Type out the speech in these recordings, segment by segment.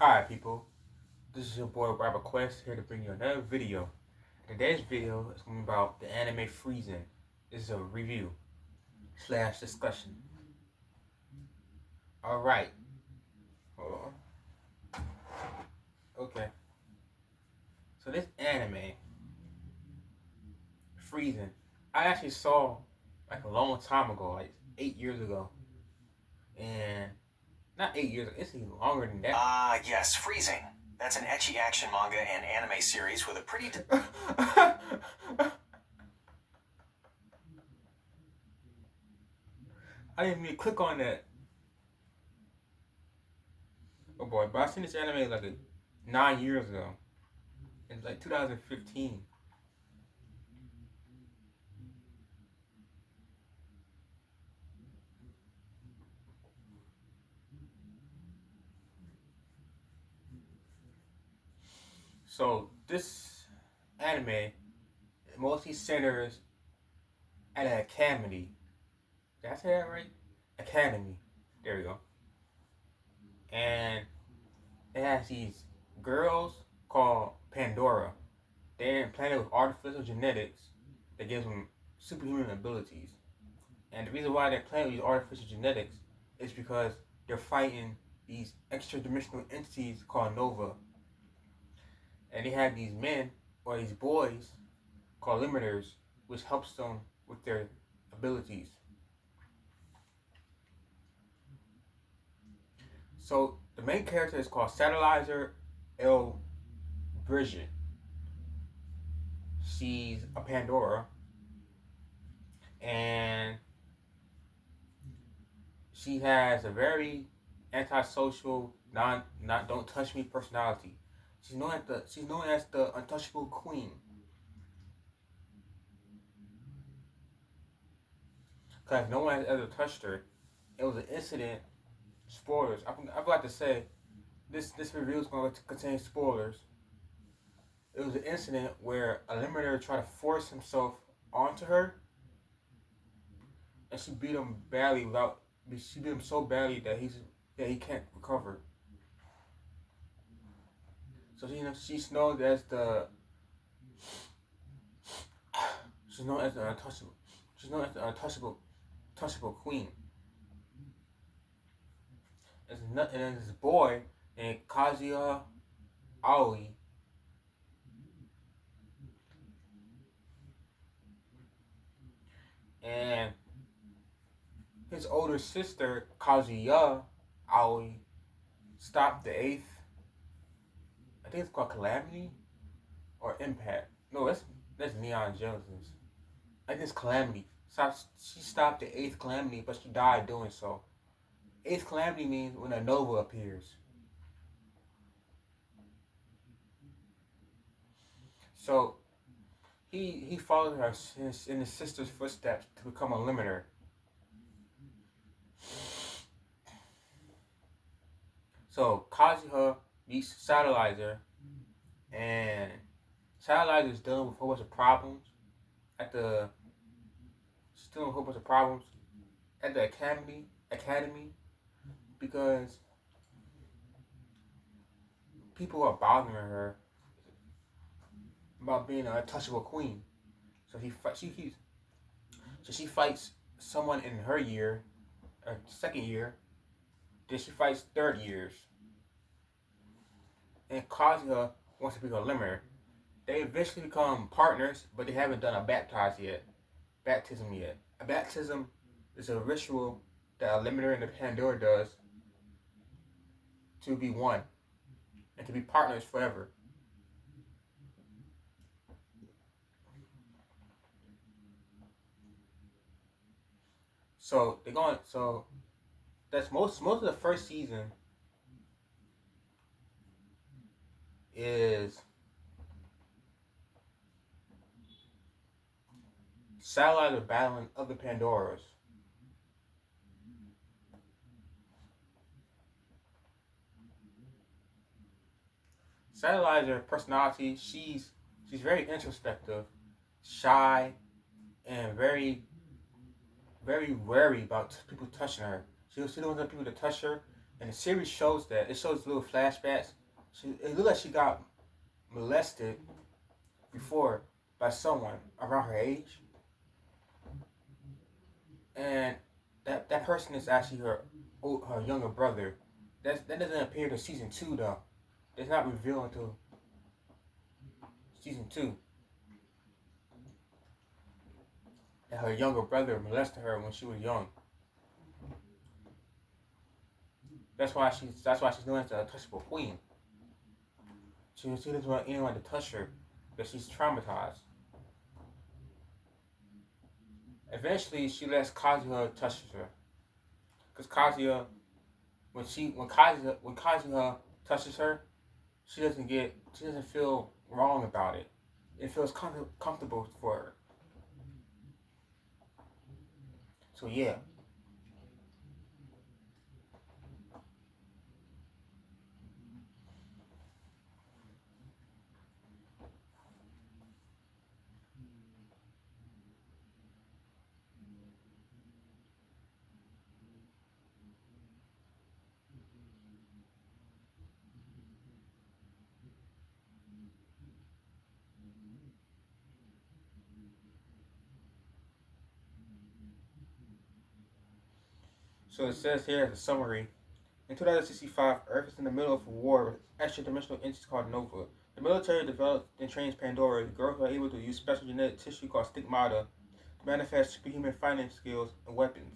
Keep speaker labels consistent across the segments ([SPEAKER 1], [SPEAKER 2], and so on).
[SPEAKER 1] Alright people, this is your boy Robert Quest here to bring you another video. Today's video is going to be about the anime Freezing. This is a review slash discussion. Alright, hold on. Okay, so this anime, Freezing, I actually saw like a long time ago, like 8 years ago. And not 8 years, it's even longer than that.
[SPEAKER 2] Yes, Freezing. That's an ecchi action manga and anime series with a pretty...
[SPEAKER 1] I didn't even click on that. Oh boy, but I seen this anime like 9 years ago. It's like 2015. So this anime mostly centers at an academy. Did I say that right? Academy. There we go. And it has these girls called Pandora. They're implanted with artificial genetics that gives them superhuman abilities. And the reason why they're playing with these artificial genetics is because they're fighting these extra-dimensional entities called Nova. And they have these men, or these boys, called limiters, which helps them with their abilities. So the main character is called Satellizer L. Bridget. She's a Pandora, and she has a very antisocial, not don't touch me personality. She's known as the untouchable queen. Because no one has ever touched her. It was an incident. Spoilers. I forgot to say, this review is going to contain spoilers. It was an incident where a limiter tried to force himself onto her, and she beat him badly she beat him so badly that he can't recover. So she's known as the untouchable. She's known as the untouchable queen. And then this boy named Kazuya Aoi. And his older sister, Kazuya Aoi, stopped the 8th. I think it's called Calamity or Impact. No, that's Neon Genesis. I think it's Calamity. She stopped the 8th Calamity, but she died doing so. 8th Calamity means when a Nova appears. So he followed her in his sister's footsteps to become a limiter. So Kazuha meets Satellizer, and Satellizer is dealing with a whole bunch of problems at the academy because people are bothering her about being an untouchable queen. So she fights someone in her year, second year. Then she fights third years. And Kazuha wants to be a limiter. They eventually become partners, but they haven't done a baptism yet. A baptism is a ritual that a limiter and the Pandora does to be one and to be partners forever. So that's most of the first season is Satellite are battling other Pandoras. Satellizer personality, she's very introspective, shy, and very wary about people touching her. She don't want people to touch her, And the series shows that. It shows little flashbacks. It looks like she got molested before by someone around her age. And that person is actually her younger brother. That doesn't appear to season 2 though. It's not revealed until season 2 that her younger brother molested her when she was young. That's why she's known as the untouchable queen. She doesn't want anyone to touch her because she's traumatized. Eventually, she lets Kazuha touch her, because Kazuha, when Kazuha touches her, she doesn't feel wrong about it. It feels comfortable for her. So yeah. So it says here as a summary. In 2065, Earth is in the middle of a war with extra-dimensional entities called Nova. The military develops and trains Pandora. The girls are able to use special genetic tissue called stigmata to manifest superhuman fighting skills and weapons.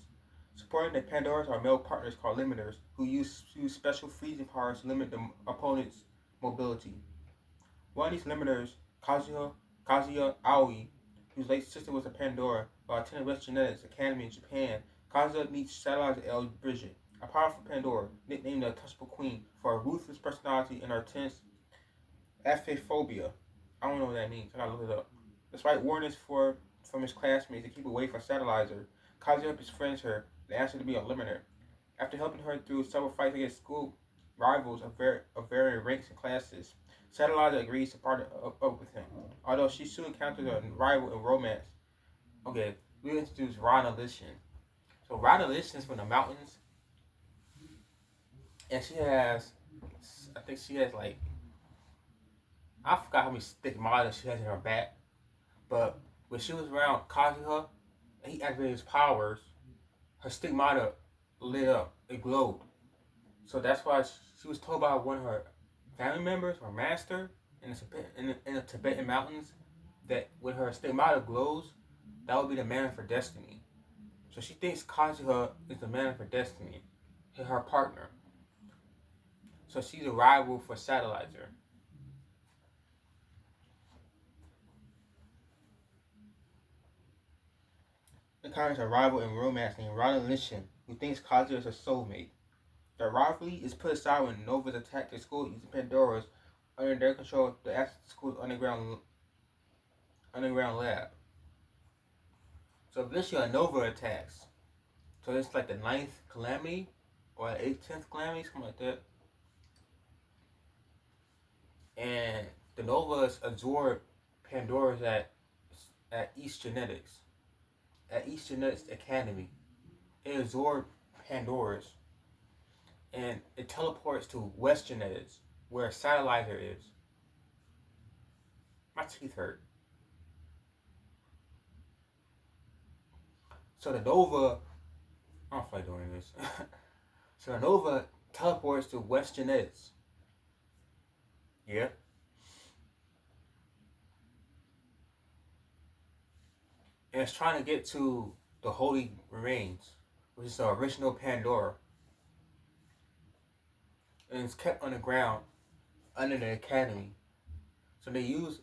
[SPEAKER 1] Supporting the Pandoras are male partners called limiters, who use special freezing powers to limit the opponent's mobility. One of these limiters, Kazuya Aoi, whose late sister was a Pandora, while attending West Genetics Academy in Japan, Kazuya meets Satellite L. Bridget, a powerful Pandora, nicknamed the Untouchable Queen for her ruthless personality and her intense haphephobia. I don't know what that means. I gotta look it up. Despite warnings from his classmates to keep away from Satellizer, Kazuya befriends her and asks her to be a limiter. After helping her through several fights against school rivals of varying ranks and classes, Satellizer agrees to partner up with him. Although she soon encounters a rival in romance. Okay, we introduce Rana Lishin. So Rana Lishin is from the mountains, and I think she has like, I forgot how many stigmata she has in her back, but when she was around Kazuha and he activated his powers, her stigmata lit up, it glowed. So that's why she was told by one of her family members or master in the Tibetan mountains that when her stigmata glows, that would be the man for destiny. So she thinks Kazuha is the man for destiny, her partner. So she's a rival for Satellizer. Encounters a rival in romance named Rana Lishin, who thinks Kazuha is her soulmate. The rivalry is put aside when Novas attack the school using Pandoras under their control to access the school's underground lab. So eventually a Nova attacks. So it's like the 9th calamity or the 10th calamity, something like that. And the Novas absorb Pandoras at East Genetics Academy. It absorbs Pandoras and it teleports to West Genetics, where Satellizer is. My teeth hurt. So the Nova, I don't feel like doing this. So the Nova teleports to West Genetics. Yeah. And it's trying to get to the Holy Remains, which is the original Pandora. And it's kept underground under the Academy. So they use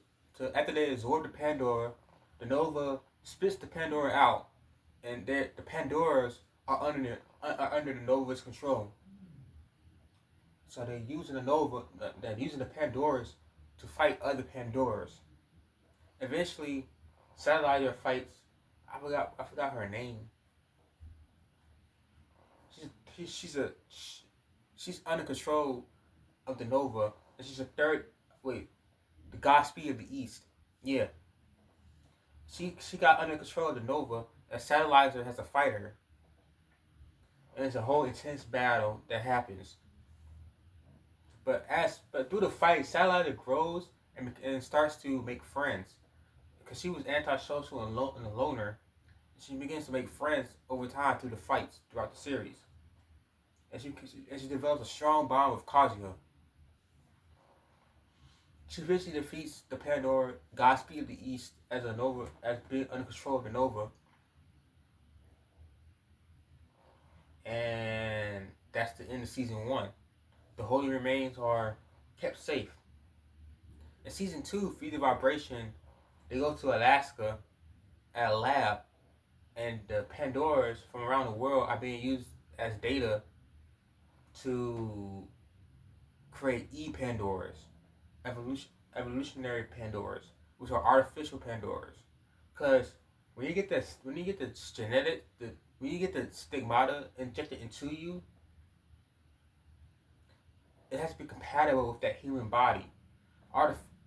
[SPEAKER 1] after they absorb the Pandora, the Nova spits the Pandora out, and the Pandoras are under the Nova's control. So they're using the Pandoras to fight other Pandoras. Eventually, Satellite fights. I forgot her name. She's under control of the Nova, and she's the Godspeed of the East. Yeah, she got under control of the Nova, and Satellizer has to fight her. and it's a whole intense battle that happens. But through the fight, Satellite grows and starts to make friends because she was antisocial and a loner. She begins to make friends over time through the fights throughout the series, and she develops a strong bond with Kazuya. She eventually defeats the Pandora Godspeed of the East as a Nova, as being under control of the Nova, and that's the end of season 1. The holy remains are kept safe. In season 2, Feed the Vibration, they go to Alaska at a lab, and the Pandoras from around the world are being used as data to create E-Pandoras, evolutionary Pandoras, which are artificial Pandoras. Because when you get the genetic, when you get the stigmata injected into you, it has to be compatible with that human body.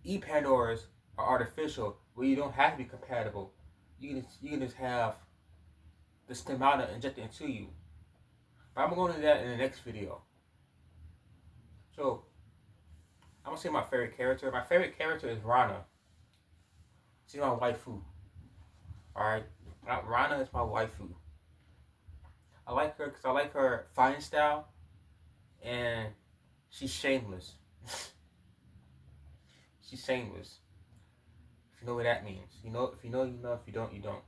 [SPEAKER 1] E-Pandoras are artificial, where you don't have to be compatible. You can just have the stigmata injected into you. But I'm going to do that in the next video. So I'm gonna say my favorite character. My favorite character is Rana. She's my waifu. Alright? Rana is my waifu. I like her because I like her fighting style, and she's shameless. She's shameless. If you know what that means. You know, if you know, you know. If you don't, you don't.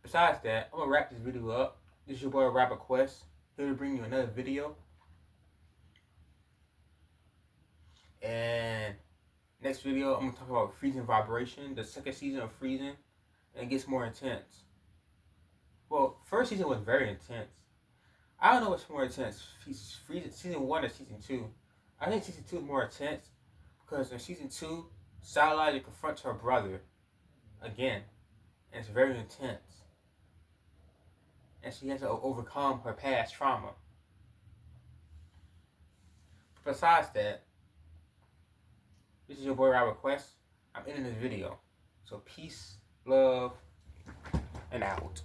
[SPEAKER 1] Besides that, I'm gonna wrap this video up. This is your boy Rabbit Quest, here to bring you another video. And next video, I'm gonna talk about Freezing Vibration, the second season of Freezing, and it gets more intense. Well, first season was very intense. I don't know what's more intense, season 1 or season 2. I think season 2 is more intense because in season 2, Satellite confronts her brother again, and it's very intense. And she has to overcome her past trauma. Besides that, this is your boy Robert Quest. I'm ending this video. So peace, love, and out.